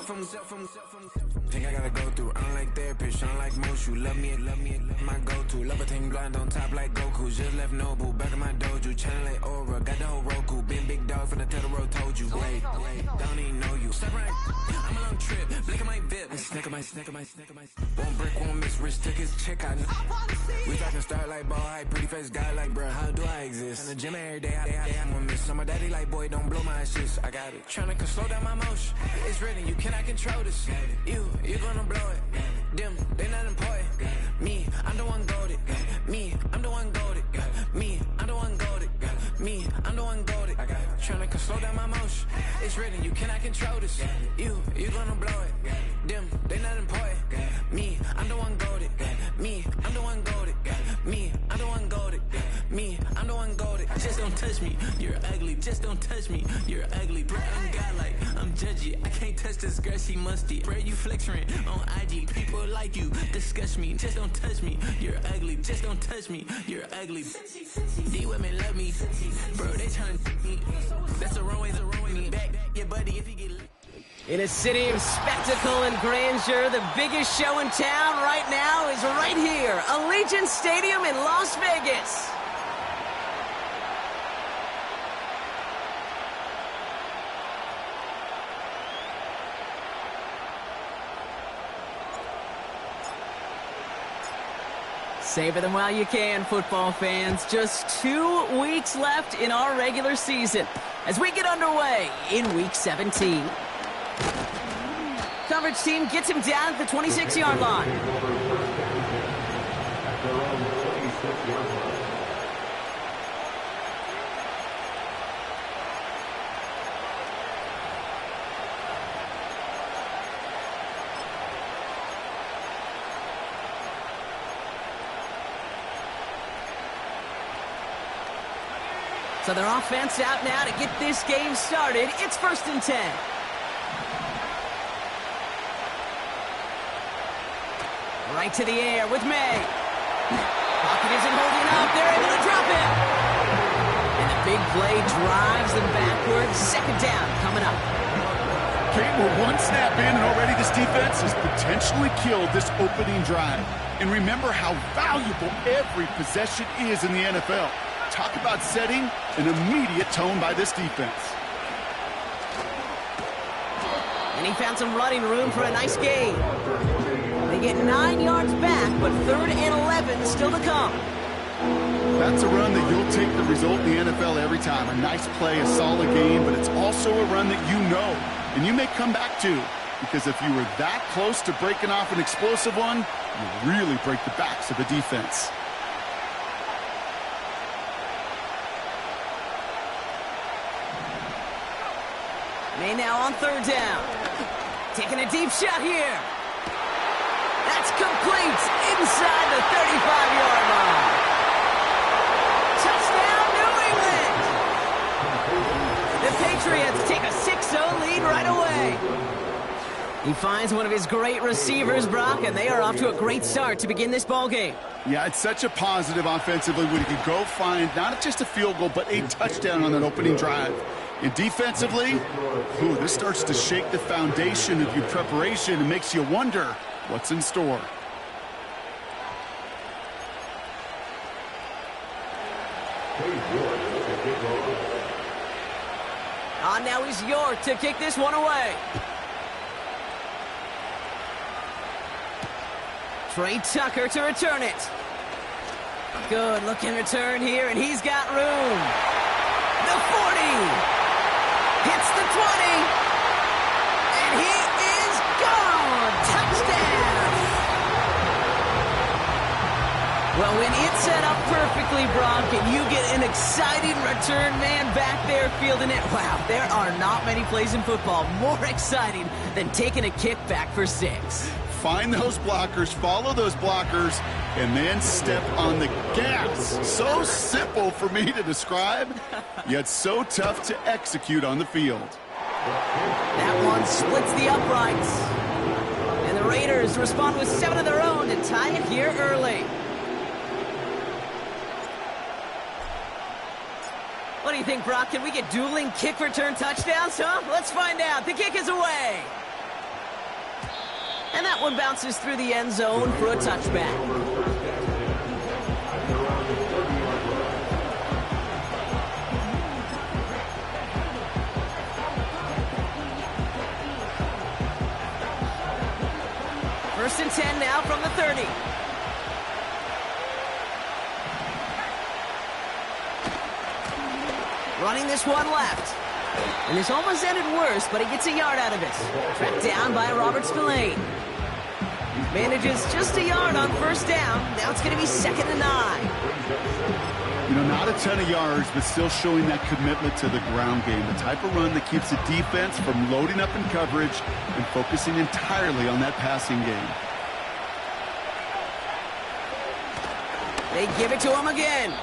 Think I gotta go through. I don't like therapist, I don't like most. You love me, my go-to. Love a thing blind on top like Goku. Just left Nobu, back in my dojo. Channel like Aura, got the whole Roku. Been big dog from the Tether Road, told you. Wait, don't even know you. Step right, I'm a long trip. Blick of my VIP. Snicker my. Won't break, won't miss. Rich took his check, I know. We talking start like ball high. Pretty face guy like, bruh, how do I exist? In the gym every day, I'm gonna miss. So my daddy like, boy, don't blow my assist. I got it. Tryna slow down my motion. It's written, you cannot control this. You gonna blow it. Them, they not important. Me, I'm the one goated. Me, I'm the one goated. Me, I'm the one goated. Me, I'm the one goated. I got it. Tryna slow down my motion. It's written, you cannot control this. You gonna blow it. Them, they not important. Me, I'm the one goated. Me, I'm the one goated. Me, I'm the one goated. Me, I'm the one goated. Just don't touch me, you're ugly. Just don't touch me, you're ugly. Bro, I'm godlike, I'm judgy. I can't touch this girl, she musty. Bro, you flexing on IG. People like you disgust me. Just don't touch me, you're ugly. Just don't touch me, you're ugly. These women love me, bro. They trying to me. That's the wrong way. Me back, yeah, buddy. If you get. In a city of spectacle and grandeur, the biggest show in town right now is right here, Allegiant Stadium in Las Vegas. Savor them while you can, football fans. Just 2 weeks left in our regular season as we get underway in Week 17. Coverage team gets him down at the 26-yard line. So their offense out now to get this game started. It's 1st and 10. Right to the air with May. Pocket isn't holding up. They're able to drop it. And the big play drives them backwards. 2nd down coming up. Kate, we're one snap in, and already this defense has potentially killed this opening drive. And remember how valuable every possession is in the NFL. Talk about setting an immediate tone by this defense. And he found some running room for a nice gain. They get 9 yards back, but 3rd and 11 still to come. That's a run that you'll take the result in the NFL every time. A nice play, a solid game, but it's also a run that you know and you may come back to, because if you were that close to breaking off an explosive one, you really break the backs of the defense. May now on 3rd down. Taking a deep shot here. That's complete inside the 35-yard line. Touchdown, New England! The Patriots take a 6-0 lead right away. He finds one of his great receivers, Brock, and they are off to a great start to begin this ball game. Yeah, it's such a positive offensively when he can go find not just a field goal, but a touchdown on that opening drive. And defensively, this starts to shake the foundation of your preparation and makes you wonder what's in store. Now is York to kick this one away. Trey Tucker to return it. Good looking return here, and he's got room. The 40. Hits the 20. And he is gone. Touchdown. Well, when it's set up perfectly, Brock, and you get an exciting return man back there fielding it, wow, there are not many plays in football more exciting than taking a kick back for 6. Find those blockers, follow those blockers, and then step on the gas. So simple for me to describe, yet so tough to execute on the field. That one splits the uprights. And the Raiders respond with 7 of their own to tie it here early. What do you think, Brock? Can we get dueling kick return touchdowns, huh? Let's find out. The kick is away. And that one bounces through the end zone for a touchback. First and 10 now from the 30. Running this one left. And this almost ended worse, but he gets a yard out of it. Tracked down by Robert Spillane. Manages just a yard on first down. Now it's going to be 2nd and 9. You know, not a ton of yards, but still showing that commitment to the ground game. The type of run that keeps the defense from loading up in coverage and focusing entirely on that passing game. They give it to him again.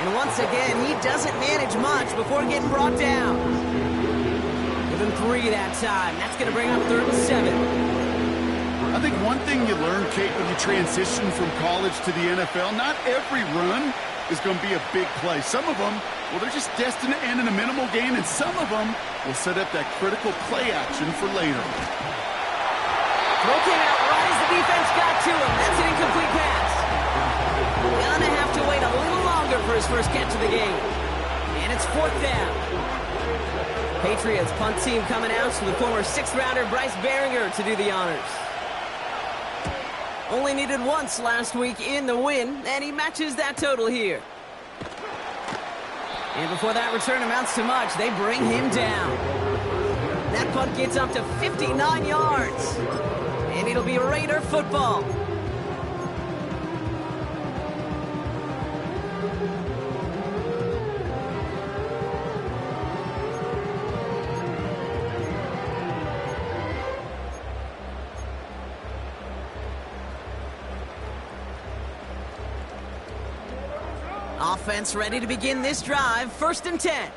And once again, he doesn't manage much before getting brought down. Give him 3 that time. That's going to bring up 3rd and 7. I think one thing you learn, Kate, when you transition from college to the NFL, not every run is going to be a big play. Some of them, well, they're just destined to end in a minimal gain, and some of them will set up that critical play action for later. Throw came out right as the defense got to him. That's an incomplete pass. Gonna have to wait a little longer for his first catch of the game. And it's 4th down. Patriots punt team coming out to the former 6th-rounder Bryce Baringer to do the honors. Only needed once last week in the win, and he matches that total here. And before that return amounts to much, they bring him down. That punt gets up to 59 yards. And it'll be Raider football. Offense ready to begin this drive. 1st and 10.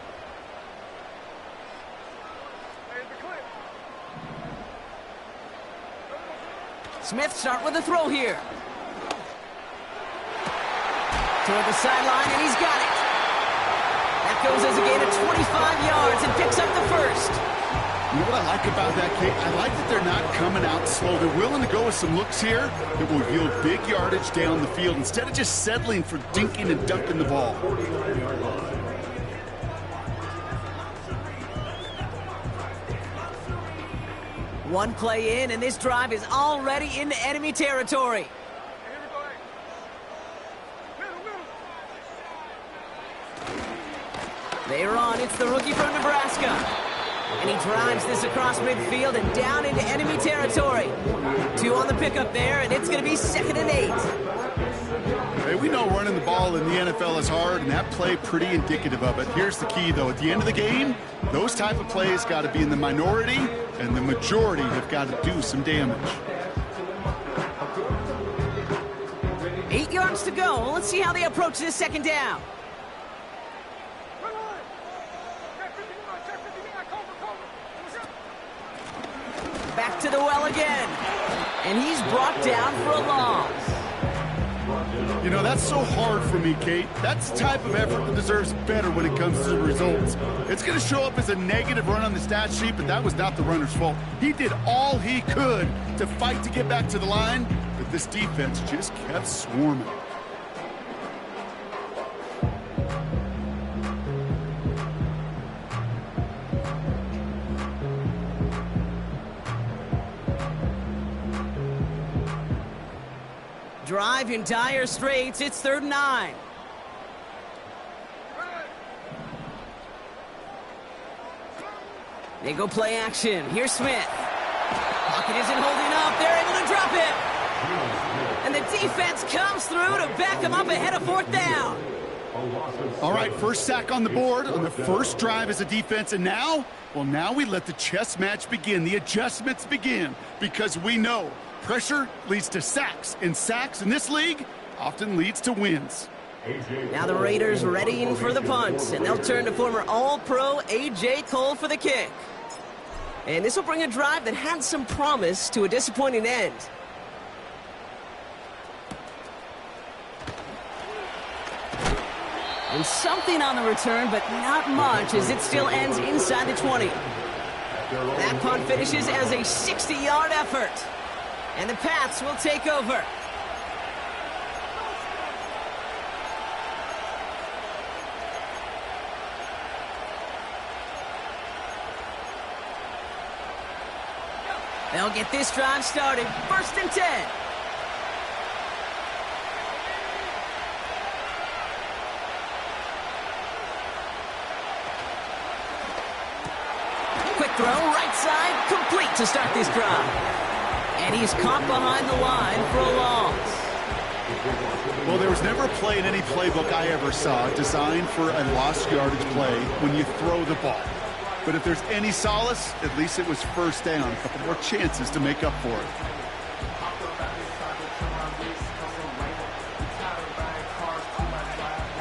Smith start with a throw here. Toward the sideline, and he's got it. That goes as a gain of 25 yards and picks up the first. You know what I like about that, Kate? I like that they're not coming out slow. They're willing to go with some looks here that will yield big yardage down the field instead of just settling for dinking and dunking the ball. One play in, and this drive is already into enemy territory. They run. It's the rookie from Nebraska. And he drives this across midfield and down into enemy territory. 2 on the pickup there, and it's going to be 2nd and 8. Hey, we know running the ball in the NFL is hard, and that play pretty indicative of it. Here's the key, though. At the end of the game, those type of plays got to be in the minority, and the majority have got to do some damage. 8 yards to go. Well, let's see how they approach this 2nd down. Back to the well again. And he's brought down for a loss. You know, that's so hard for me, Kate. That's the type of effort that deserves better when it comes to the results. It's going to show up as a negative run on the stat sheet, but that was not the runner's fault. He did all he could to fight to get back to the line, but this defense just kept swarming. Drive in dire straits. It's 3rd and 9. They go play action. Here's Smith. Pocket isn't holding up. They're able to drop it. And the defense comes through to back him up ahead of 4th down. All right, first sack on the board on the first drive as a defense, and now, well, now we let the chess match begin. The adjustments begin because we know pressure leads to sacks, and sacks in this league often leads to wins. Now the Raiders readying for the punt, and they'll turn to former All-Pro A.J. Cole for the kick. And this will bring a drive that had some promise to a disappointing end. And something on the return, but not much, as it still ends inside the 20. That punt finishes as a 60-yard effort. And the Pats will take over. They'll get this drive started. 1st and 10. Quick throw, right side, complete to start this drive. And he's caught behind the line for a loss. Well, there was never a play in any playbook I ever saw designed for a lost yardage play when you throw the ball. But if there's any solace, at least it was 1st down. A couple more chances to make up for it.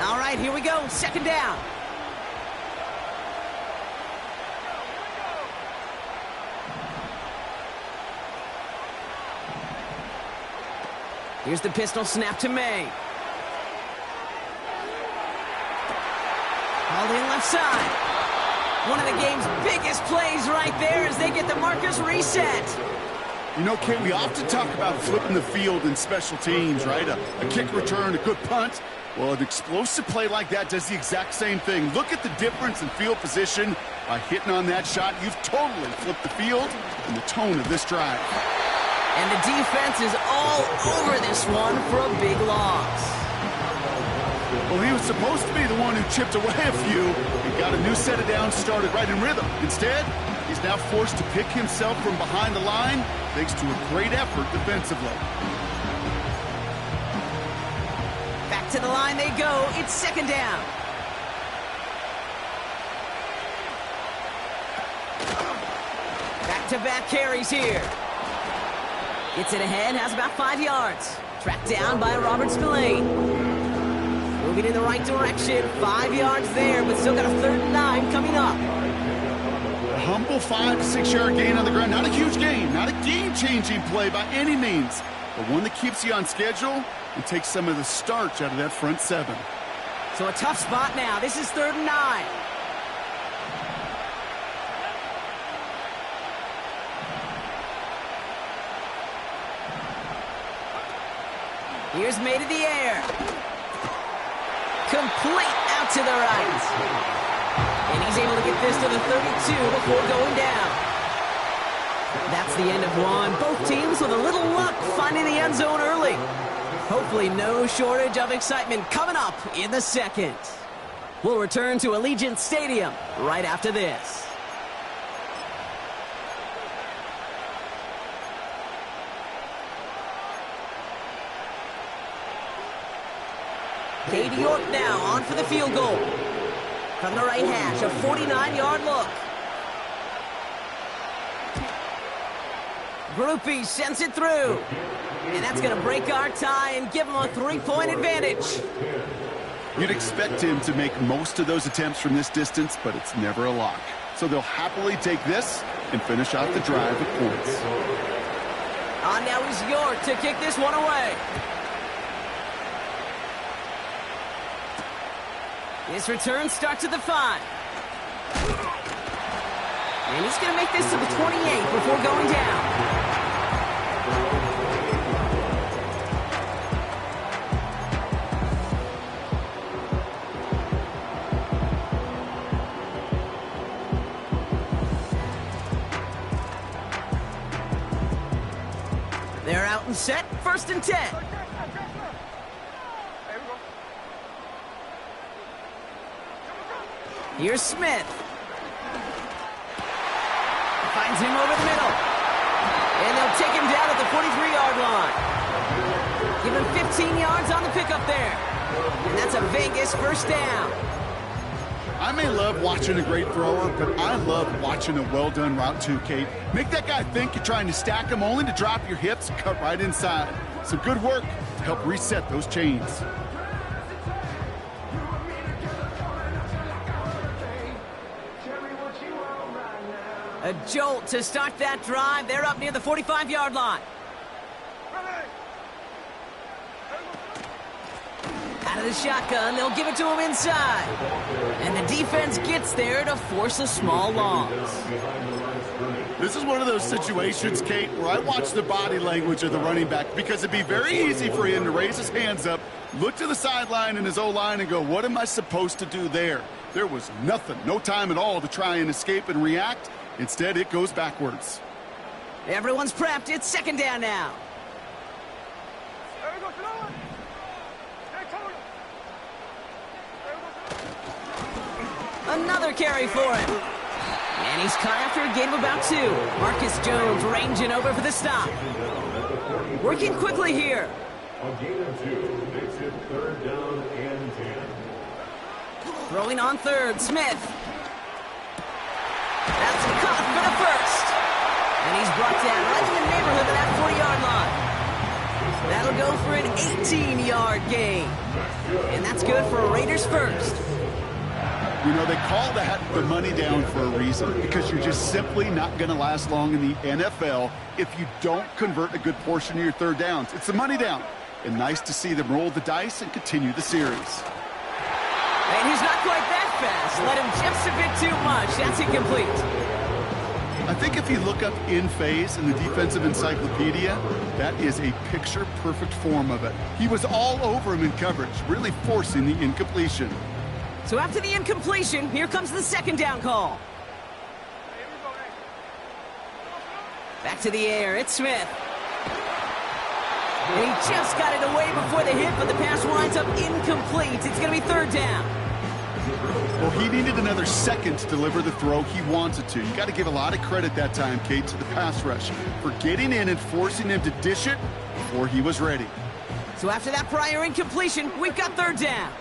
All right, here we go. 2nd down. Here's the pistol snap to May. Hauled in left side. One of the game's biggest plays right there as they get the markers reset. You know, Kate, we often talk about flipping the field in special teams, right? A kick return, a good punt. Well, an explosive play like that does the exact same thing. Look at the difference in field position. By hitting on that shot, you've totally flipped the field and the tone of this drive. And the defense is all over this one for a big loss. Well, he was supposed to be the one who chipped away a few and got a new set of downs started right in rhythm. Instead, he's now forced to pick himself from behind the line thanks to a great effort defensively. Back to the line they go. It's 2nd down. Back-to-back carries here. Gets it ahead, has about 5 yards. Tracked down by Robert Spillane. Moving in the right direction. 5 yards there, but still got a 3rd and 9 coming up. A humble 5 to 6 yard gain on the ground. Not a huge gain, not a game-changing play by any means, but one that keeps you on schedule and takes some of the starch out of that front 7. So a tough spot now. This is 3rd and 9. Here's May to the air. Complete out to the right. And he's able to get this to the 32 before going down. That's the end of one. Both teams with a little luck finding the end zone early. Hopefully no shortage of excitement coming up in the 2nd. We'll return to Allegiant Stadium right after this. Cade York now on for the field goal. From the right hash, a 49-yard look. Grupe sends it through. And that's going to break our tie and give him a 3-point advantage. You'd expect him to make most of those attempts from this distance, but it's never a lock. So they'll happily take this and finish out the drive with points. On now is York to kick this one away. His return starts at the 5. And he's going to make this to the 28 before going down. They're out and set. 1st and 10. Here's Smith. Finds him over the middle. And they'll take him down at the 43-yard line. Give him 15 yards on the pickup there. And that's a Vegas 1st down. I may love watching a great thrower, but I love watching a well-done route too, Kate. Make that guy think you're trying to stack him only to drop your hips and cut right inside. Some good work to help reset those chains. A jolt to start that drive. They're up near the 45-yard line. Out of the shotgun, they'll give it to him inside. And the defense gets there to force a small loss. This is one of those situations, Kate, where I watch the body language of the running back because it'd be very easy for him to raise his hands up, look to the sideline in his O-line and go, what am I supposed to do there? There was nothing, no time at all to try and escape and react. Instead, it goes backwards. Everyone's prepped. It's second down now. Another carry for him. And he's caught after a gain of about 2. Marcus Jones ranging over for the stop. Working quickly here. A gain of 2 makes it third down and 10. Throwing on third, Smith. That's caught for the first. And he's brought down right in the neighborhood of that 40-yard line. That'll go for an 18-yard gain. And that's good for a Raiders first. You know, they call that the money down for a reason, because you're just simply not going to last long in the NFL if you don't convert a good portion of your third downs. It's the money down. And nice to see them roll the dice and continue the series. And he's not quite that fast. Let him just a bit too much. That's incomplete. I think if you look up in phase in the defensive encyclopedia, that is a picture-perfect form of it. He was all over him in coverage, really forcing the incompletion. So after the incompletion, here comes the second down call. Back to the air, it's Smith. And he just got it away before the hit, but the pass winds up incomplete. It's going to be third down. Well, he needed another second to deliver the throw he wanted to. You got to give a lot of credit that time, Kate, to the pass rush for getting in and forcing him to dish it before he was ready. So after that prior incompletion, we've got third down.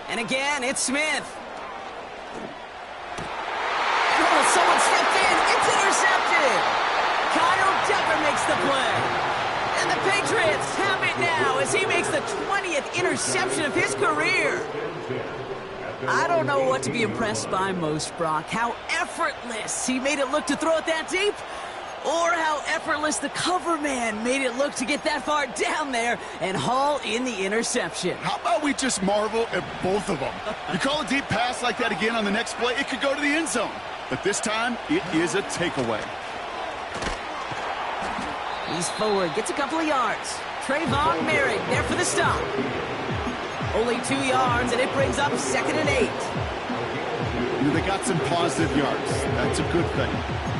And again, it's Smith. Oh, someone stepped in. It's intercepted. Kyle Duggar makes the play. And the Patriots have it now as he makes the 20th interception of his career. I don't know what to be impressed by most, Brock. How effortless he made it look to throw it that deep, or how effortless the cover man made it look to get that far down there and haul in the interception. How about we just marvel at both of them? You call a deep pass like that again on the next play, it could go to the end zone. But this time, it is a takeaway. He's forward, gets a couple of yards. Trayvon Merrick there for the stop. Only 2 yards, and it brings up 2nd and 8. You know, they got some positive yards. That's a good thing.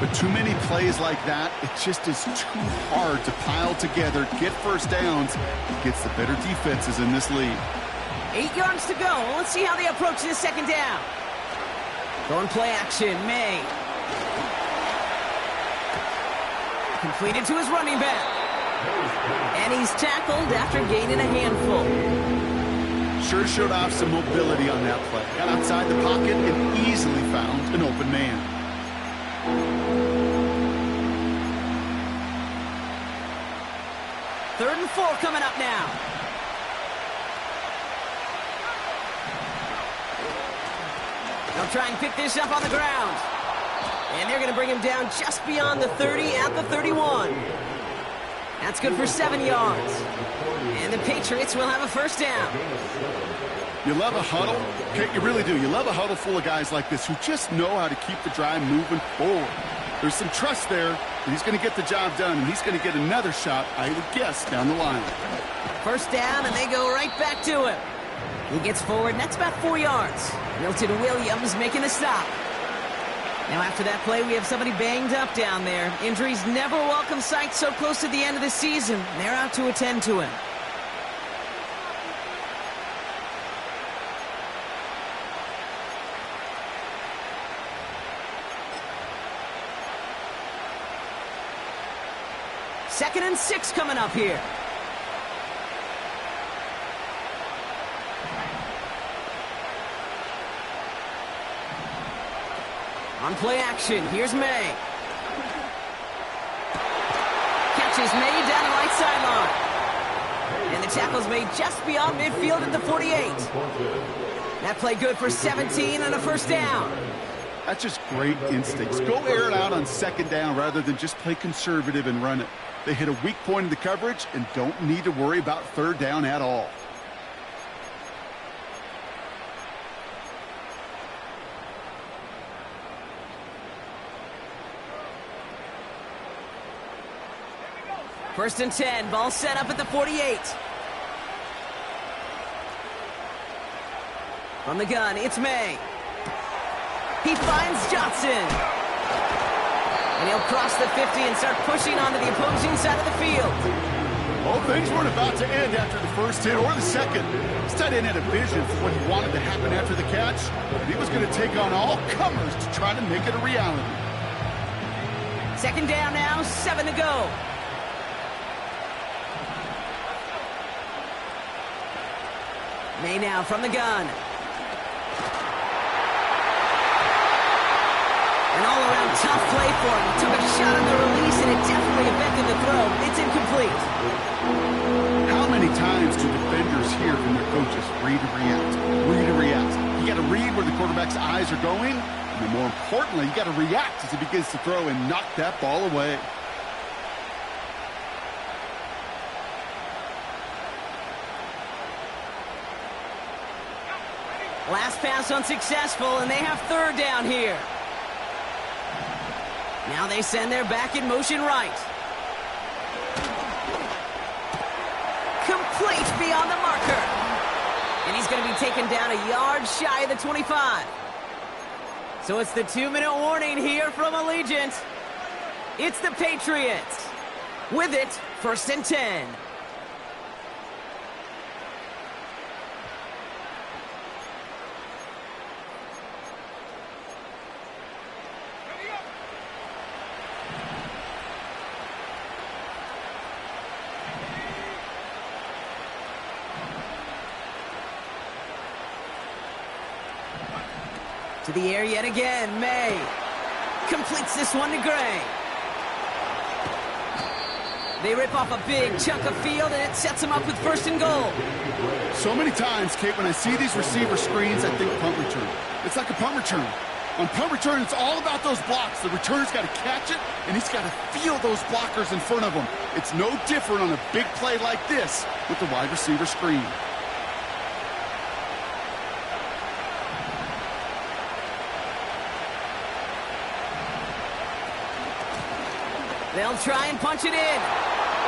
But too many plays like that, it just is too hard to pile together, get first downs, against the better defenses in this league. 8 yards to go. Let's see how they approach this second down. Going play action, May. Completed to his running back. And he's tackled after gaining a handful. Sure showed off some mobility on that play. Got outside the pocket and easily found an open man. Third and 4 coming up now. They'll try and pick this up on the ground. And they're going to bring him down just beyond the 30 at the 31. That's good for 7 yards. And the Patriots will have a first down. You love a huddle? Okay, you really do. You love a huddle full of guys like this who just know how to keep the drive moving forward. There's some trust there that he's going to get the job done, and he's going to get another shot, I would guess, down the line. First down, and they go right back to him. He gets forward, and that's about 4 yards. Milton Williams making a stop. Now after that play, we have somebody banged up down there. Injuries never welcome sight so close to the end of the season. They're out to attend to him. Second and 6 coming up here. On play action, here's May. Catches May down the right sideline. And the tackle's made just beyond midfield at the 48. That play good for 17 and a first down. That's just great instincts. Go air it out on second down rather than just play conservative and run it. They hit a weak point in the coverage and don't need to worry about third down at all. First and 10, ball set up at the 48. From the gun, it's May. He finds Johnson. And he'll cross the 50 and start pushing onto the opposing side of the field. Well, things weren't about to end after the first hit or the second. This tight end had a vision for what he wanted to happen after the catch. And he was going to take on all comers to try to make it a reality. Second down now, 7 to go. May now from the gun. An all-around tough play for him. He took a shot on the release, and it definitely affected the throw. It's incomplete. How many times do defenders hear from their coaches, read and react, read and react? You got to read where the quarterback's eyes are going, and then more importantly, you got to react as he begins to throw and knock that ball away. Last pass unsuccessful, and they have third down here. Now they send their back in motion right. Complete beyond the marker. And he's going to be taken down a yard shy of the 25. So it's the 2-minute warning here from Allegiant. It's the Patriots. With it, first and 10. To the air yet again, May completes this one to Gray. They rip off a big chunk of field, and it sets them up with first and goal. So many times, Kate, when I see these receiver screens, I think punt return. It's like a punt return. On punt return, it's all about those blocks. The returner's got to catch it, and he's got to feel those blockers in front of him. It's no different on a big play like this with the wide receiver screen. They'll try and punch it in.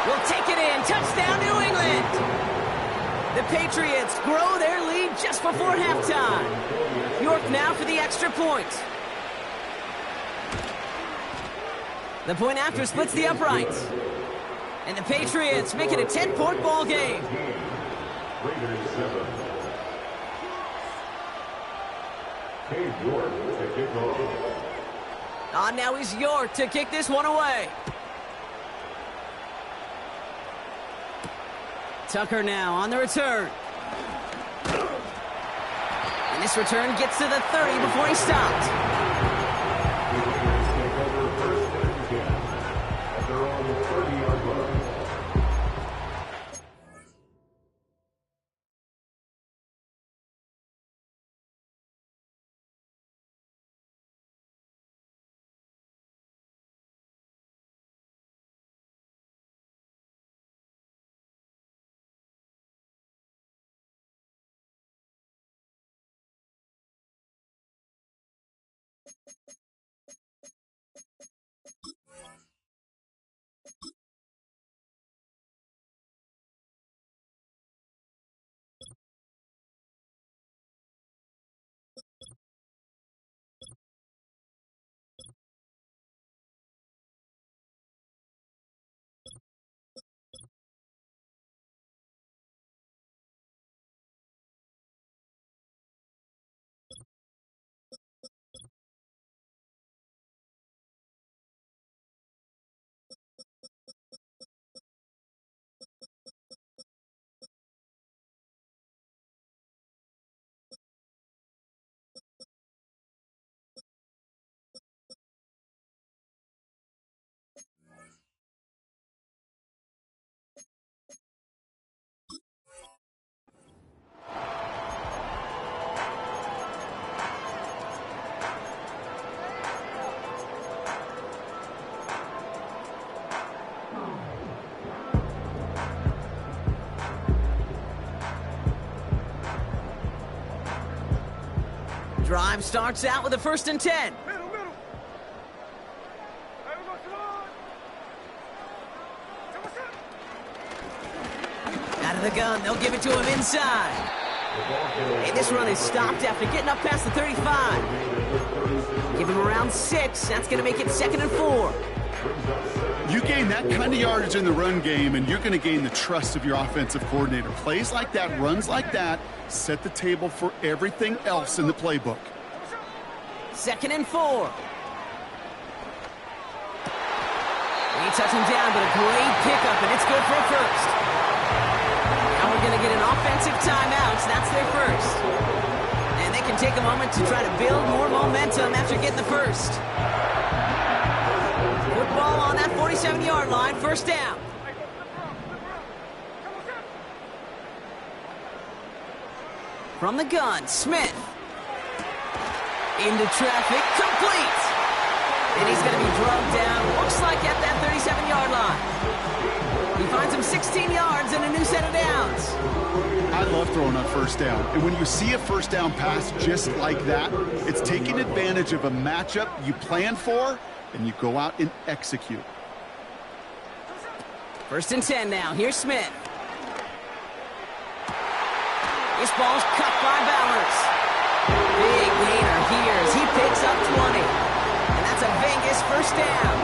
We'll take it in. Touchdown, New England. The Patriots grow their lead just before halftime. York now for the extra point. The point after splits the uprights. And the Patriots make it a 10-point ball game. Raiders 7. Cade York to kick off. Now is York to kick this one away. Tucker now on the return. And this return gets to the 30 before he stopped. The Raiders take over first and 10 at their own 30-yard line. Drive starts out with a first and 10. to the gun. They'll give it to him inside. Hey, this run is stopped after getting up past the 35. Give him around 6. That's going to make it 2nd and 4. You gain that kind of yardage in the run game, and you're going to gain the trust of your offensive coordinator. Plays like that, runs like that, set the table for everything else in the playbook. 2nd and 4. He touched him down, but a great pickup, and it's good for a first. Now we're going to get an offensive timeout, so that's their first. And they can take a moment to try to build more momentum after getting the first. Football on that 47-yard line, first down. From the gun, Smith. Into traffic, complete. And he's going to be drugged down, looks like at that 37-yard line. He finds him 16 yards and a new set of downs. I love throwing on first down. And when you see a first down pass just like that, it's taking advantage of a matchup you plan for, and you go out and execute. 1st and 10 now. Here's Smith. This ball's cut by Bowers. Big gainer here as he picks up 20. And that's a Vegas first down.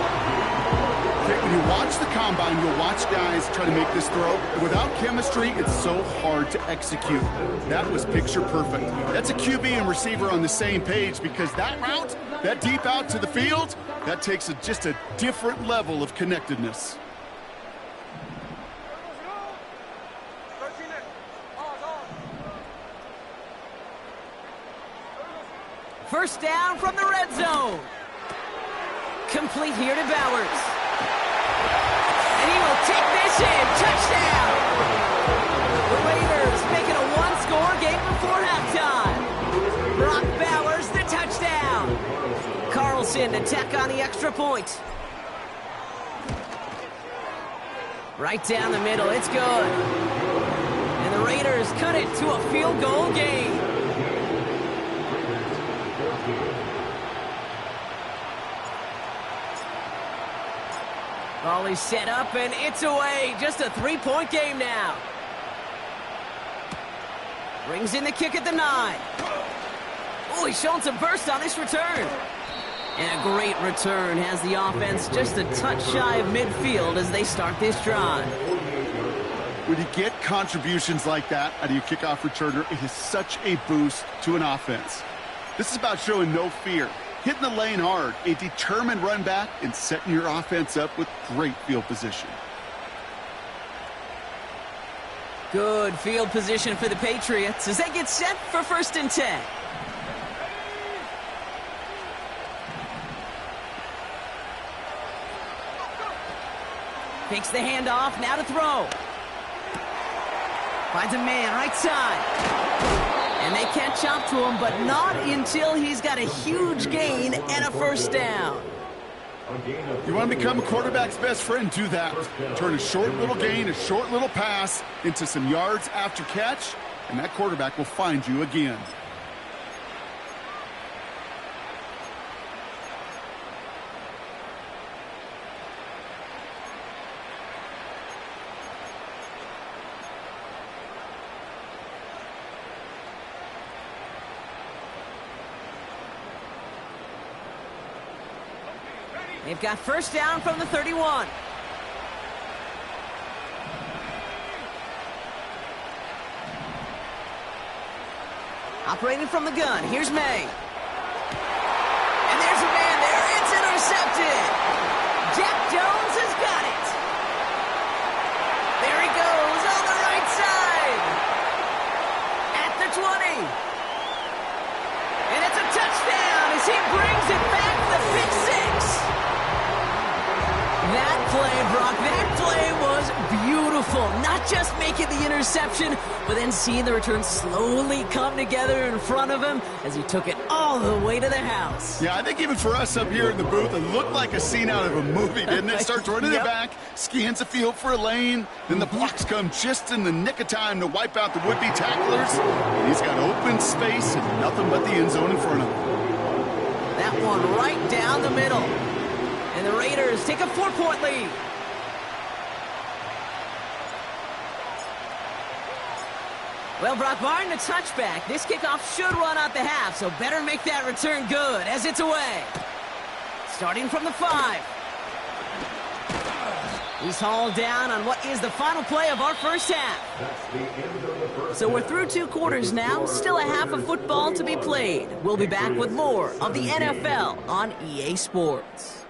Okay, when you watch the combine, you'll watch guys try to make this throw. Without chemistry, it's so hard to execute. That was picture perfect. That's a QB and receiver on the same page, because that route, that deep out to the field, that takes just a different level of connectedness. First down from the red zone. Complete here to Bowers. And he will take this in. Touchdown! The Raiders make it a one-score game before halftime. Brock Bowers, the touchdown. Carlson to tack on the extra point. Right down the middle, it's good. And the Raiders cut it to a field goal game. Ball is set up, and it's away. Just a 3-point game now. Brings in the kick at the 9. Oh, he's showing some burst on this return. And a great return has the offense just a touch shy of midfield as they start this drive. When you get contributions like that out of your kickoff returner, it is such a boost to an offense. This is about showing no fear, hitting the lane hard, a determined run back, and setting your offense up with great field position. Good field position for the Patriots as they get set for 1st and 10. Takes the handoff, now to throw. Finds a man right side. And they catch up to him, but not until he's got a huge gain and a first down. You want to become a quarterback's best friend? Do that. Turn a short little gain, a short little pass into some yards after catch, and that quarterback will find you again. They've got first down from the 31. Operating from the gun, here's May. And there's a man there, it's intercepted. Jack Jones has got it. There he goes on the right side. At the 20. And it's a touchdown as he brings it back, the pick 6. That play, Brock, that play was beautiful. Not just making the interception, but then seeing the return slowly come together in front of him as he took it all the way to the house. Yeah, I think even for us up here in the booth, it looked like a scene out of a movie, didn't it? Starts running it back, scans the field for a lane, then the blocks come just in the nick of time to wipe out the would-be tacklers. And he's got open space and nothing but the end zone in front of him. That one right down the middle. And the Raiders take a 4-point lead. Well, Brock, barring the touchback, this kickoff should run out the half, so better make that return good as it's away. Starting from the 5. He's hauled down on what is the final play of our first half. So we're through 2 quarters now, still a half of football to be played. We'll be back with more of the NFL on EA Sports.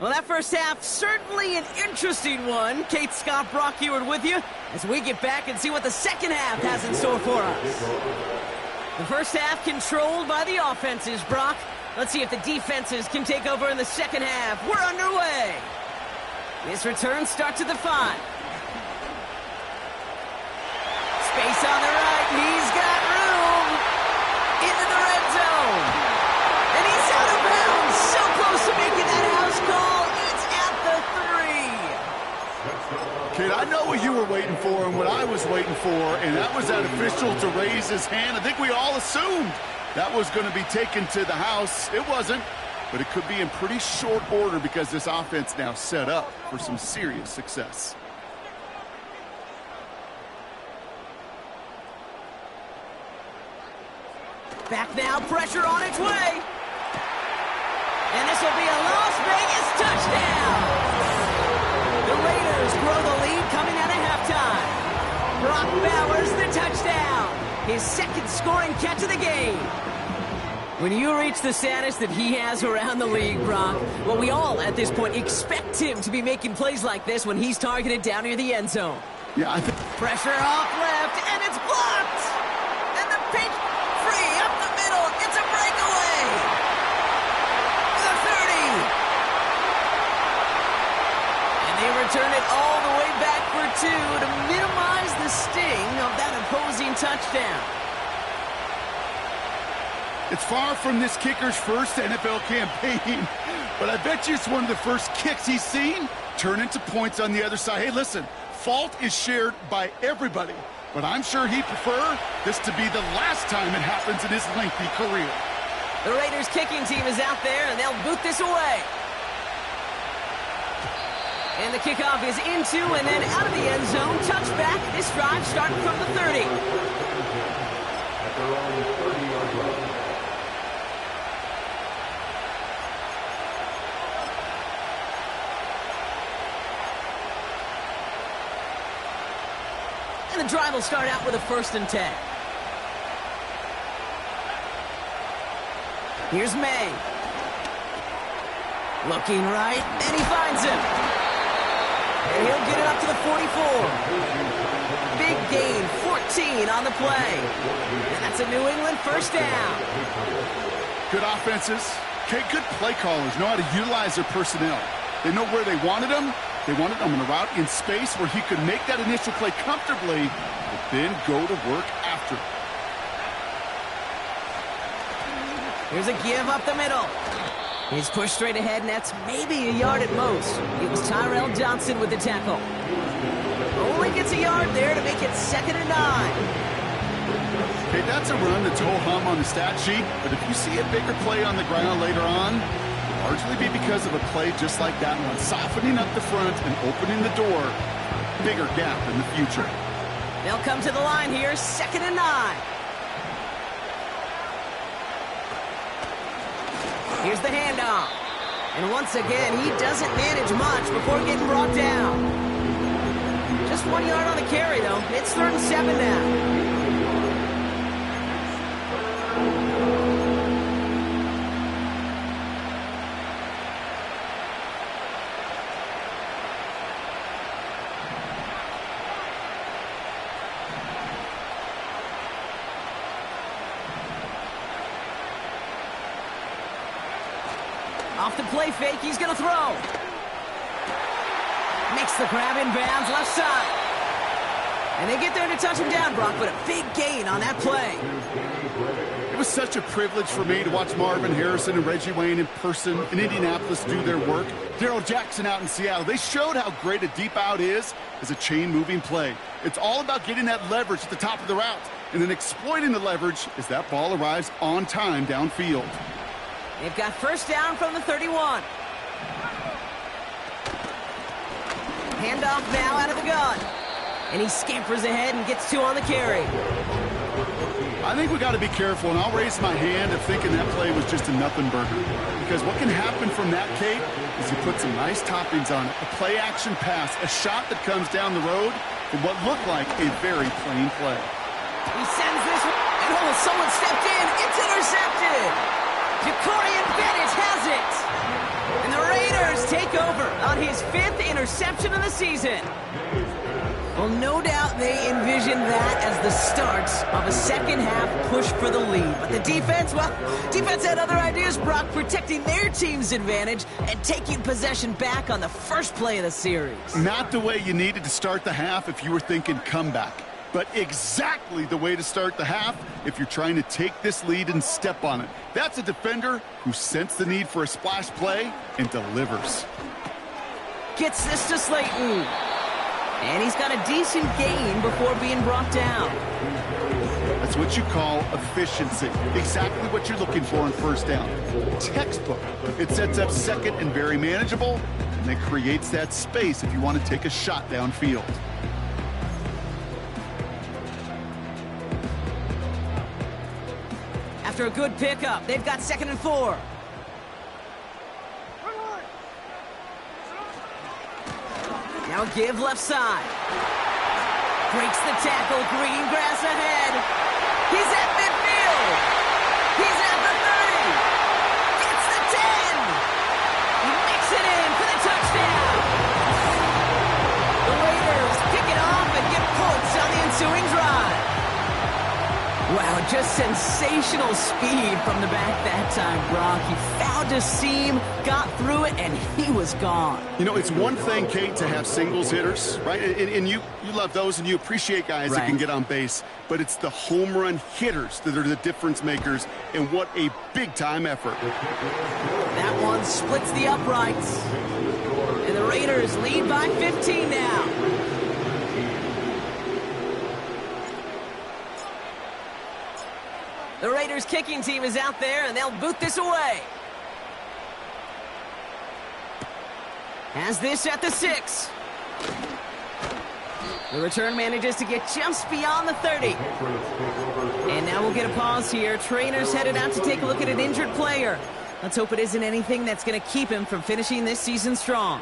Well, that first half, certainly an interesting one. Kate Scott, Brock Huard with you as we get back and see what the second half has in store for us. The first half controlled by the offenses, Brock. Let's see if the defenses can take over in the second half. We're underway. This return starts at the 5. Space on the right. He's got room. Into the red zone. And he's out of bounds. So close to making that house call. It's at the 3. Kid, I know what you were waiting for and what I was waiting for, and that was that official to raise his hand. I think we all assumed that was going to be taken to the house. It wasn't, but it could be in pretty short order because this offense now set up for some serious success. Back now, pressure on its way. And this will be a Las Vegas touchdown. The Raiders grow the lead coming out of halftime. Brock Bowers the touchdown. His second scoring catch of the game. When you reach the status that he has around the league, Brock, well, we all at this point expect him to be making plays like this when he's targeted down near the end zone. Yeah, I think Pressure off left, and it's blocked. And the pitch free up the middle. It's a breakaway. The 30. And they return it all the way back for 2 to minimize the sting of that opposing touchdown. it's far from this kicker's first NFL campaign, but I bet you it's one of the first kicks he's seen turn into points on the other side. Hey, listen, fault is shared by everybody, but I'm sure he'd prefer this to be the last time it happens in his lengthy career. The Raiders kicking team is out there, and they'll boot this away. And the kickoff is into and then out of the end zone. Touchback. This drive starting from the 30. At their own 30-yard line. And the drive will start out with a 1st and 10. Here's May. Looking right, and he finds him. And he'll get it up to the 44. Big gain, 14 on the play. And that's a New England first down. Good offenses, okay, good play callers know how to utilize their personnel. They know where they wanted them. They wanted him on a route in space where he could make that initial play comfortably, but then go to work after. Here's a give up the middle. He's pushed straight ahead, and that's maybe a yard at most. It was Tyrell Johnson with the tackle. Only gets a yard there to make it 2nd and 9. Okay, that's a run that's ho-hum on the stat sheet, but if you see a bigger play on the ground later on, it'll largely be because of a play just like that one, softening up the front and opening the door for a bigger gap in the future. They'll come to the line here, 2nd and 9. Here's the handoff. And once again, he doesn't manage much before getting brought down. Just 1 yard on the carry, though. It's 3rd and 7 now. Off the play fake, he's going to throw. Makes the grab in bounds, left side. And they get there to touch him down, Brock, but a big gain on that play. It was was such a privilege for me to watch Marvin Harrison and Reggie Wayne in person in Indianapolis do their work. Darrell Jackson out in Seattle. They showed how great a deep out is as a chain-moving play. It's all about getting that leverage at the top of the route and then exploiting the leverage as that ball arrives on time downfield. They've got first down from the 31. Handoff now out of the gun. And he scampers ahead and gets 2 on the carry. I think we got to be careful, and I'll raise my hand of thinking that play was just a nothing burger. Because what can happen from that, Kate, is you put some nice toppings on it. A play-action pass, a shot that comes down the road from what looked like a very plain play. He sends this one, and someone stepped in. It's intercepted. Jacorian Bennett has it. And the Raiders take over on his 5th interception of the season. Well, no doubt they envisioned that as the start of a second-half push for the lead. But the defense had other ideas, Brock, protecting their team's advantage and taking possession back on the first play of the series. Not the way you needed to start the half if you were thinking comeback, but exactly the way to start the half if you're trying to take this lead and step on it. That's a defender who sensed the need for a splash play and delivers. Gets this to Slayton. And he's got a decent gain before being brought down. That's what you call efficiency. Exactly what you're looking for on first down. Textbook. It sets up second and very manageable, and it creates that space if you want to take a shot downfield. After a good pickup, they've got 2nd and 4. Now give left side. Breaks the tackle. Green grass ahead. He's at midfield. He's at the 30. Gets the 10. He makes it in for the touchdown. The Raiders kick it off and get points on the ensuing drive. Wow, just sensational speed from the back that time, Brock. He found a seam, got through it, and he was gone. You know, it's one thing, Kate, to have singles hitters, right? And you love those, and you appreciate guys that can get on base. But it's the home run hitters that are the difference makers, and what a big-time effort. That one splits the uprights. And the Raiders lead by 15 now. The Raiders kicking team is out there, and they'll boot this away. Has this at the 6. The return manages to get just beyond the 30. And now we'll get a pause here. Trainers headed out to take a look at an injured player. Let's hope it isn't anything that's going to keep him from finishing this season strong.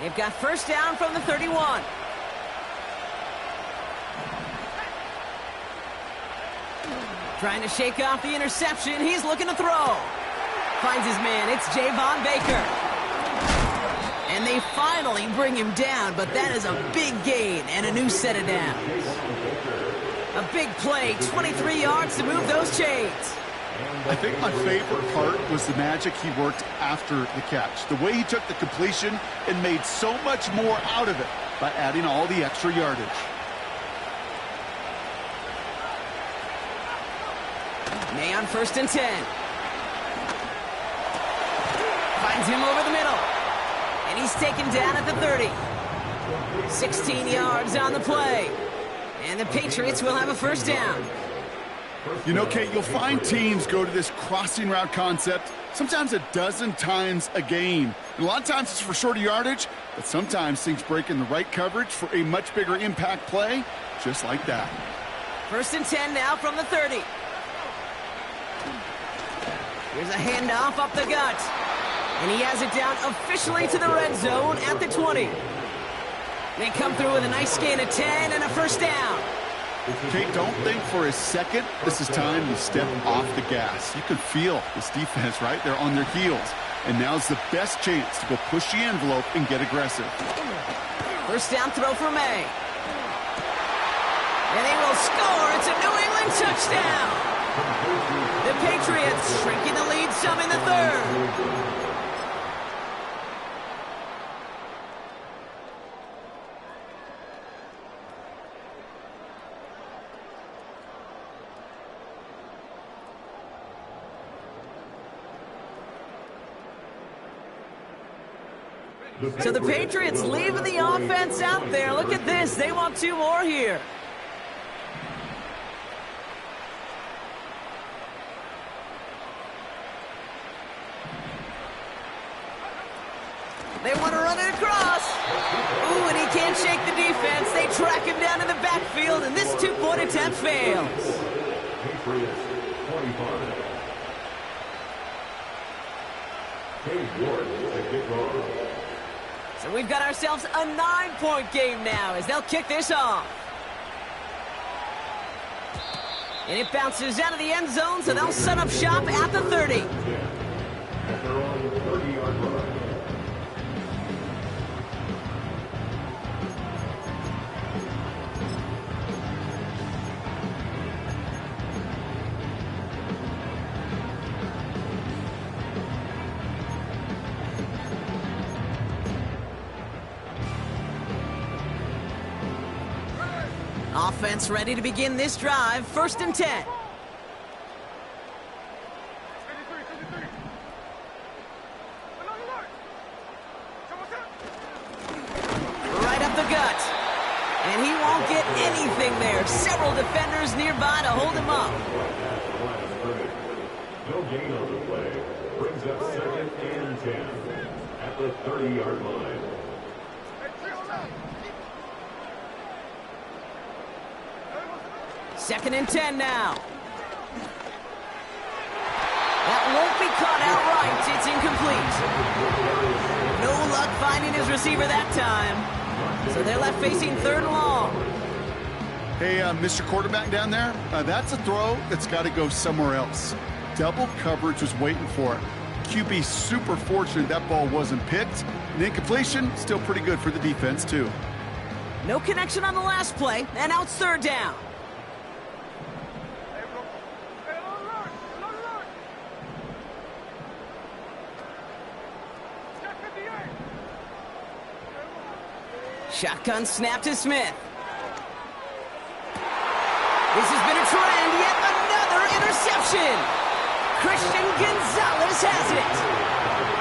They've got first down from the 31. Trying to shake off the interception. He's looking to throw. Finds his man. It's Javon Baker. And they finally bring him down, but that is a big gain and a new set of downs. A big play, 23 yards to move those chains. I think my favorite part was the magic he worked after the catch. The way he took the completion and made so much more out of it by adding all the extra yardage. May on 1st and 10. Finds him over the middle. And he's taken down at the 30. 16 yards on the play. And the Patriots will have a first down. You know, Kate, you'll find teams go to this crossing route concept sometimes a dozen times a game. And a lot of times it's for shorter yardage, but sometimes things break in the right coverage for a much bigger impact play, just like that. 1st and 10 now from the 30. Here's a handoff up the gut. And he has it down officially to the red zone at the 20. They come through with a nice gain of 10 and a first down. Kate, don't think for a second this is time to step off the gas. You can feel this defense, right? They're on their heels. And now's the best chance to go push the envelope and get aggressive. First down throw for May. And they will score. It's a New England touchdown. The Patriots shrinking the lead some in the 3rd. So the Patriots leaving the offense out there. Look at this. They want 2 more here. They want to run it across. Ooh, and he can't shake the defense. They track him down in the backfield, and this 2-point attempt fails. Patriots 25. Cade Ward to kick off. So we've got ourselves a 9-point game now as they'll kick this off. And it bounces out of the end zone, so they'll set up shop at the 30. At their own 30-yard line. Offense ready to begin this drive. 1st and 10. Right up the gut. And he won't get anything there. Several defenders nearby to hold him up. No gain on the play. Brings up 2nd and 10 at the 30-yard line. Second and 10 now. That won't be caught outright. It's incomplete. No luck finding his receiver that time. So they're left facing 3rd and long. Hey, Mr. Quarterback down there, that's a throw that's got to go somewhere else. Double coverage was waiting for it. QB super fortunate that ball wasn't picked. And incompletion, still pretty good for the defense, too. No connection on the last play, and now it's 3rd down. Shotgun snap to Smith. This has been a trend, yet another interception. Christian Gonzalez has it.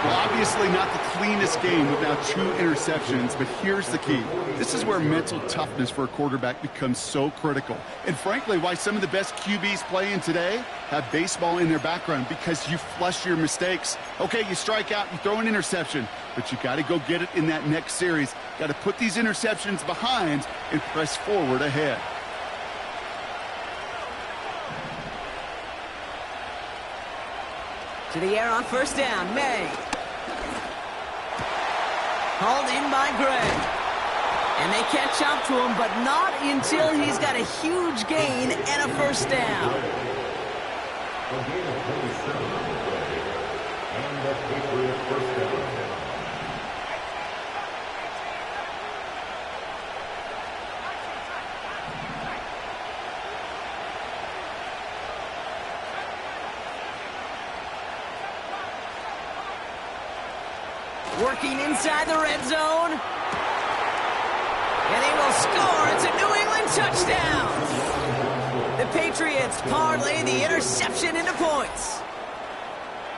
Well, obviously not the cleanest game with now 2 interceptions, but here's the key. This is where mental toughness for a quarterback becomes so critical. And frankly, why some of the best QBs playing today have baseball in their background, because you flush your mistakes. Okay, you strike out, you throw an interception, but you got to go get it in that next series. Got to put these interceptions behind and press forward ahead. To the air on 1st down, May. Hauled in by Gray. And they catch up to him, but not until he's got a huge gain and a 1st down. A gain of 27 on the play. And the Patriot 1st down. Working inside the red zone. And they will score. It's a New England touchdown. The Patriots parlay the interception into points.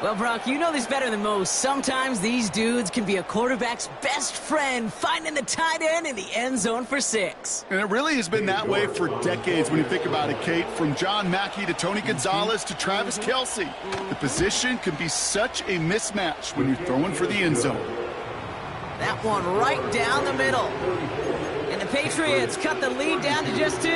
Well, Brock, you know this better than most. Sometimes these dudes can be a quarterback's best friend, finding the tight end in the end zone for 6. And it really has been that way for decades when you think about it, Kate. From John Mackey to Tony Gonzalez to Travis Kelce. The position can be such a mismatch when you're throwing for the end zone. That one right down the middle. And the Patriots cut the lead down to just 2.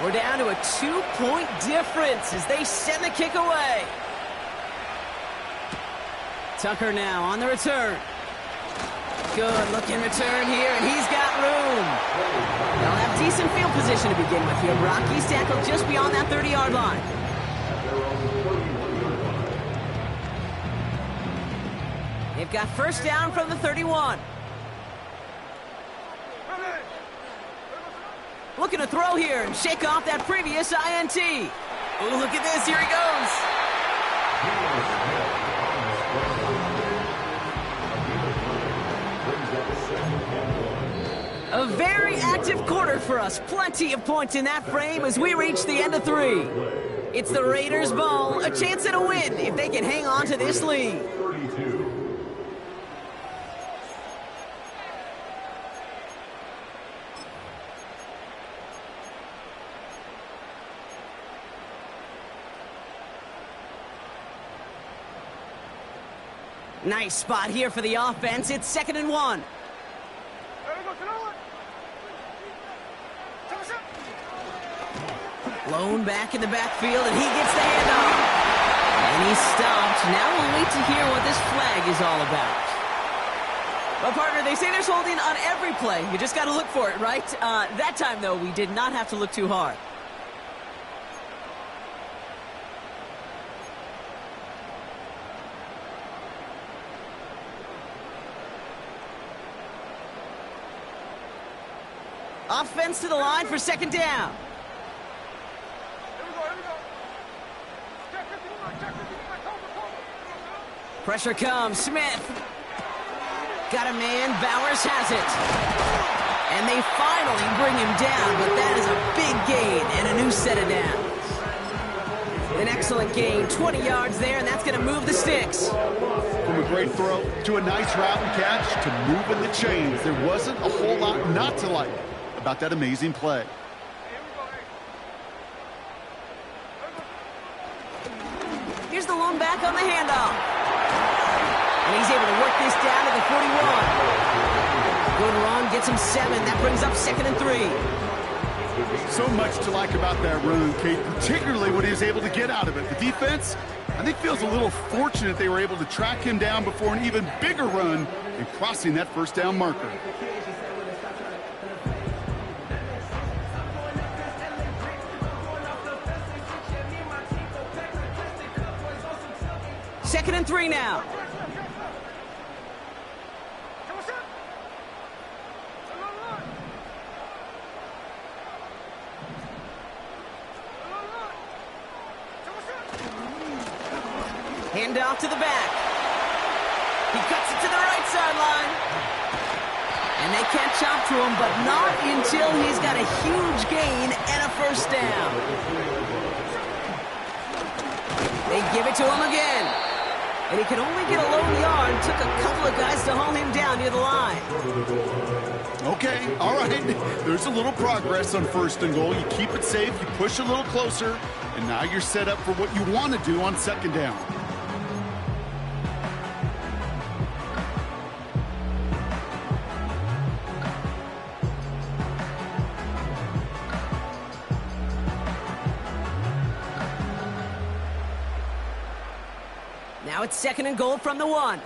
We're down to a 2-point difference as they send the kick away. Tucker now on the return. Good looking return here, and he's got room. They'll have decent field position to begin with here. Brock, he's tackled just beyond that 30-yard line. They've got 1st down from the 31. Looking to throw here and shake off that previous INT. Oh, look at this. Here he goes. A very active quarter for us. Plenty of points in that frame as we reach the end of 3. It's the Raiders' ball. A chance at a win if they can hang on to this lead. Nice spot here for the offense. It's 2nd and 1. Blown back in the backfield, and he gets the handoff. And he's stopped. Now we'll wait to hear what this flag is all about. Well, partner, they say there's holding on every play. You just got to look for it, right? That time, though, we did not have to look too hard. Offense to the line for 2nd down. Pressure comes. Smith. Got a man. Bowers has it. And they finally bring him down, but that is a big gain and a new set of downs. An excellent gain. 20 yards there, and that's going to move the sticks. From a great throw to a nice route and catch to moving the chains. There wasn't a whole lot not to like about that amazing play. Here's the lone back on the handoff. And he's able to work this down to the 41. Good run, gets him 7. That brings up 2nd and 3. So much to like about that run, Kate, particularly what he was able to get out of it. The defense, I think, feels a little fortunate they were able to track him down before an even bigger run and crossing that 1st down marker. Second and 3 now. Hand off to the back. He cuts it to the right sideline. And they catch up to him, but not until he's got a huge gain and a 1st down. They give it to him again. And he can only get a lone yard. Took a couple of guys to haul him down near the line. Okay, all right. There's a little progress on 1st and goal. You keep it safe, you push a little closer, and now you're set up for what you want to do on 2nd down. Now it's 2nd and goal from the 1.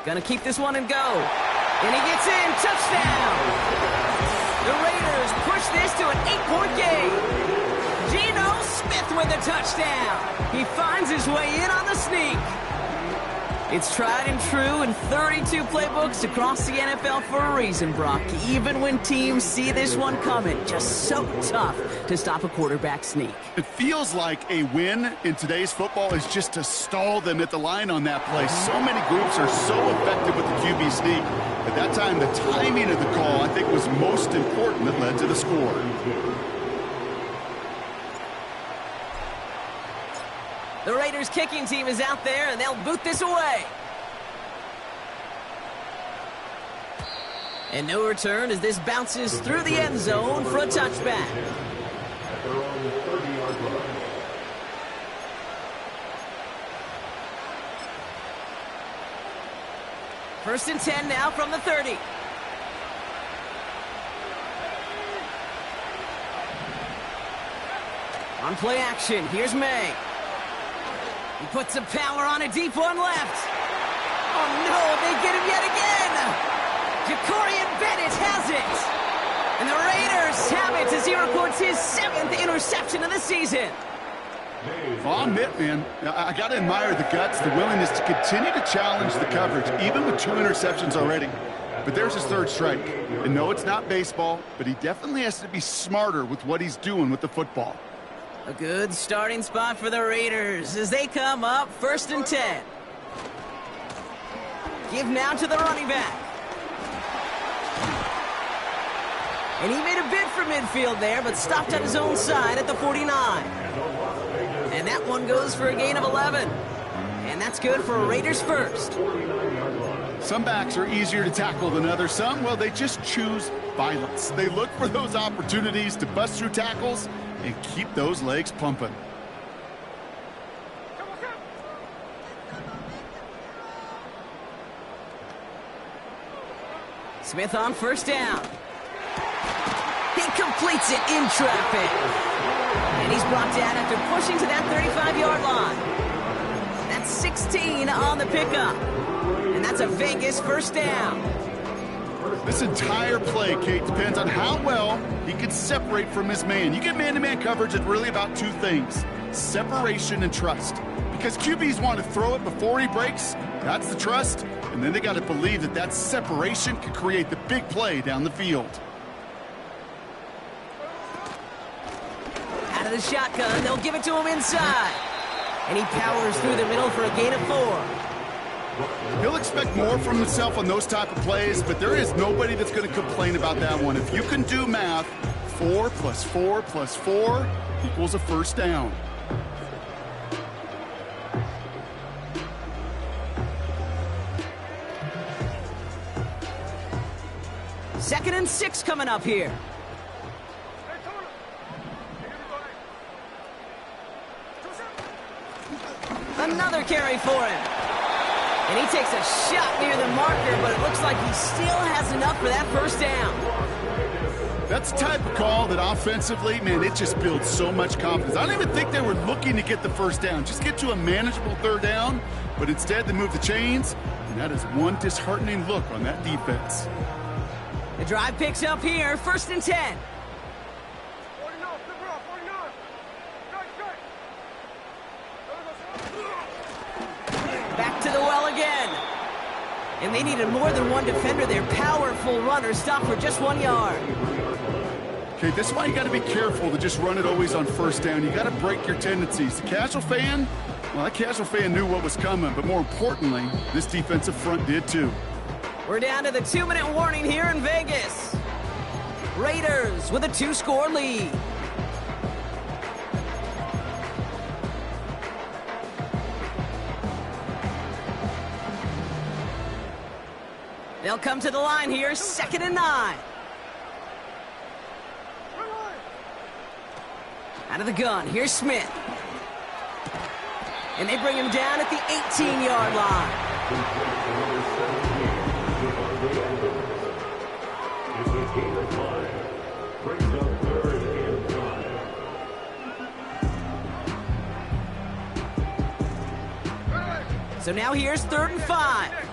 Gonna keep this one and go. And he gets in. Touchdown! The Raiders push this to an 8-point game. Geno Smith with a touchdown. He finds his way in on the sneak. It's tried and true in 32 playbooks across the NFL for a reason, Brock. Even when teams see this one coming, just so tough to stop a quarterback sneak. It feels like a win in today's football is just to stall them at the line on that play. So many groups are so effective with the QB sneak. At that time, the timing of the call, I think, was most important that led to the score. The Raiders kicking team is out there, and they'll boot this away. And no return as this bounces through the end zone for a touchback. They're on the 30-yard line. First and 10 now from the 30. On play action, here's May. He puts some power on a deep one left. Oh no, they get him yet again. Jacorian Bennett has it. And the Raiders have it as he records his 7th interception of the season. Well, I'll admit, man, I got to admire the guts, the willingness to continue to challenge the coverage, even with 2 interceptions already. But there's his 3rd strike. And no, it's not baseball, but he definitely has to be smarter with what he's doing with the football. A good starting spot for the Raiders as they come up 1st and 10. Give now to the running back. And he made a bid for midfield there, but stopped on his own side at the 49. And that one goes for a gain of 11. And that's good for a Raiders 1st. Some backs are easier to tackle than others. Some, well, they just choose violence. They look for those opportunities to bust through tackles and keep those legs pumping. Smith on first down. He completes it in traffic. And he's brought down after pushing to that 35-yard line. That's 16 on the pickup. And that's a Vegas first down. This entire play, Kate, depends on how well he can separate from his man. You get man-to-man coverage, it's really about two things: separation and trust. Because QBs want to throw it before he breaks, that's the trust, and then they got to believe that that separation can create the big play down the field. Out of the shotgun, they'll give it to him inside. And he powers through the middle for a gain of 4. He'll expect more from himself on those type of plays, but there is nobody that's going to complain about that one. If you can do math, 4 plus 4 plus 4 equals a first down. Second and 6 coming up here. Another carry for him. And he takes a shot near the marker, but it looks like he still has enough for that first down. That's the type of call that offensively, man, it just builds so much confidence. I don't even think they were looking to get the first down. Just get to a manageable third down, but instead they move the chains, and that is one disheartening look on that defense. The drive picks up here, first and 10. Back to the well again. And they needed more than one defender. Their powerful runner stopped for just 1 yard. Okay, this is why you got to be careful to just run it always on first down. You got to break your tendencies. The casual fan, well, that casual fan knew what was coming, but more importantly, this defensive front did too. We're down to the 2-minute warning here in Vegas. Raiders with a 2-score lead. They'll come to the line here, 2nd and 9. Out of the gun, here's Smith. And they bring him down at the 18-yard line. So now here's 3rd and 5.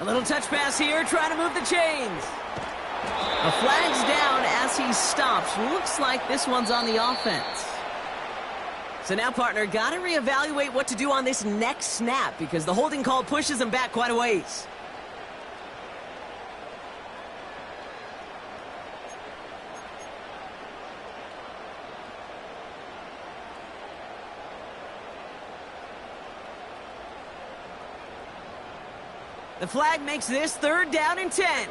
A little touch pass here, trying to move the chains. A flag's down as he stops. Looks like this one's on the offense. So now, partner, got to reevaluate what to do on this next snap because the holding call pushes him back quite a ways. The flag makes this 3rd down and 10.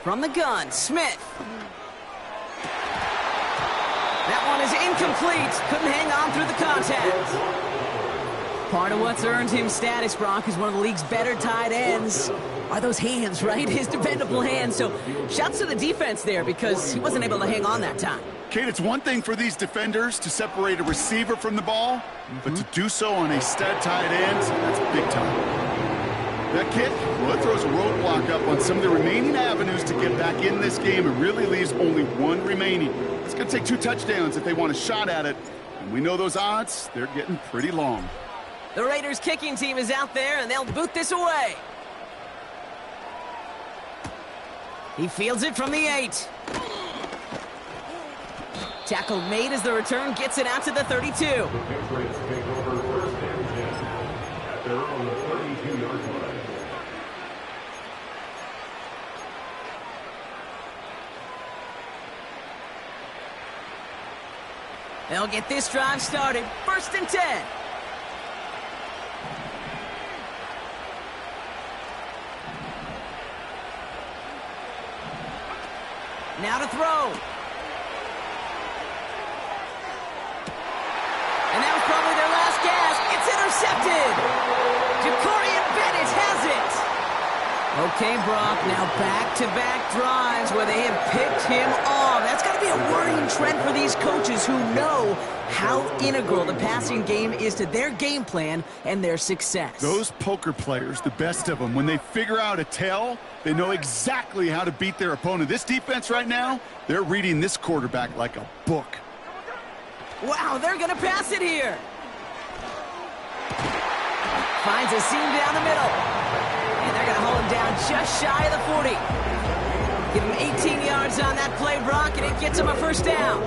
From the gun, Smith. That one is incomplete. Couldn't hang on through the contact. Part of what's earned him status, Brock, is one of the league's better tight ends. Are those hands, right? His dependable hands. So shouts to the defense there because he wasn't able to hang on that time. Kate, it's one thing for these defenders to separate a receiver from the ball, but to do so on a stud tight end, that's big time. That kick, well, it throws a roadblock up on some of the remaining avenues to get back in this game and really leaves only one remaining. It's going to take 2 touchdowns if they want a shot at it, and we know those odds, they're getting pretty long. The Raiders kicking team is out there, and they'll boot this away. He fields it from the 8. Tackle made as the return gets it out to the 32. They'll get this drive started. 1st and 10. Now to throw. And that was probably their last gasp. It's intercepted. Jacorian Bennett has it. Okay, Brock, now back-to-back drives where they have picked him off. That's got to be a worrying trend for these coaches who know how integral the passing game is to their game plan and their success. Those poker players, the best of them, when they figure out a tell, they know exactly how to beat their opponent. This defense right now, they're reading this quarterback like a book. Wow, they're going to pass it here. Finds a seam down the middle. And they're going to hold him down just shy of the 40. Give him 18 yards on that play, Brock, and it gets him a first down.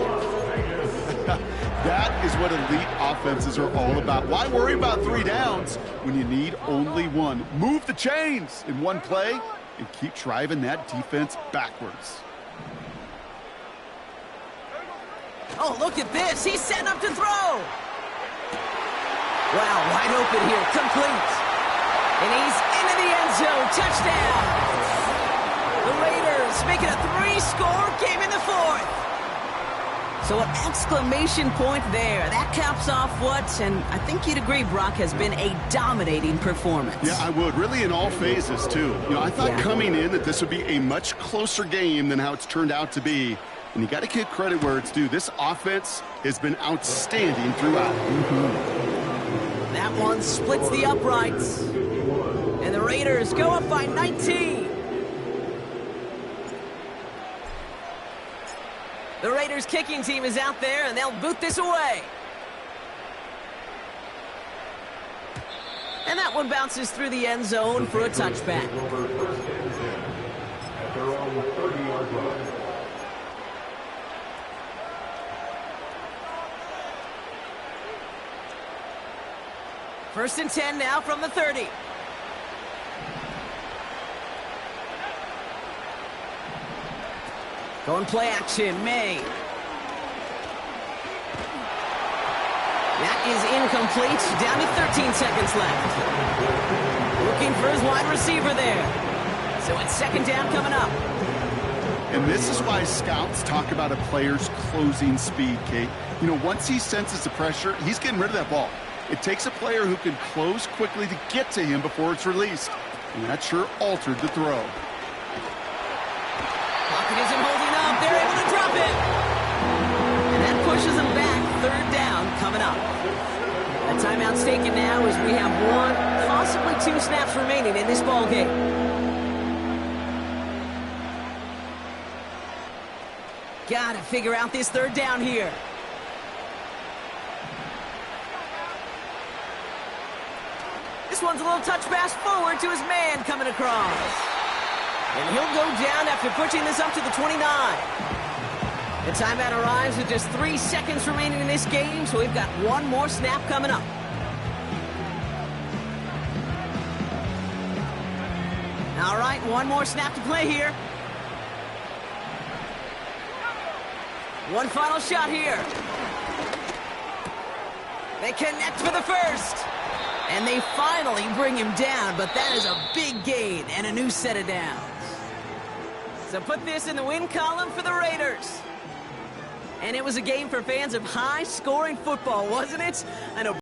That is what elite offenses are all about. Why worry about 3 downs when you need only 1? Move the chains in one play and keep driving that defense backwards. Oh, look at this. He's setting up to throw. Wow, wide open here. Complete. And he's into the end zone. Touchdown. The Raiders make it a 3-score game in the 4th. So an exclamation point there. That caps off what, and I think you'd agree, Brock, has been a dominating performance. Yeah, I would. Really in all phases, too. You know, I thought coming in that this would be a much closer game than how it's turned out to be. And you got to give credit where it's due. This offense has been outstanding throughout. That one splits the uprights. And the Raiders go up by 19. The Raiders kicking team is out there, and they'll boot this away. And that one bounces through the end zone for a touchback. At their own 30-yard line. First and 10 now from the 30. Going play action, May. That is incomplete. Down to 13 seconds left. Looking for his wide receiver there. So it's second down coming up. And this is why scouts talk about a player's closing speed, Kate. You know, once he senses the pressure, he's getting rid of that ball. It takes a player who can close quickly to get to him before it's released. And that sure altered the throw. Pocket isn't holding up. They're able to drop it. And that pushes them back. Third down coming up. A timeout's taken now as we have 1, possibly 2 snaps remaining in this ball game. Got to figure out this third down here. This one's a little touch pass forward to his man coming across. And he'll go down after pushing this up to the 29. The timeout arrives with just 3 seconds remaining in this game, so we've got 1 more snap coming up. All right, 1 more snap to play here. 1 final shot here. They connect for the first. And they finally bring him down, but that is a big gain and a new set of downs. So put this in the win column for the Raiders. And it was a game for fans of high-scoring football, wasn't it? I know.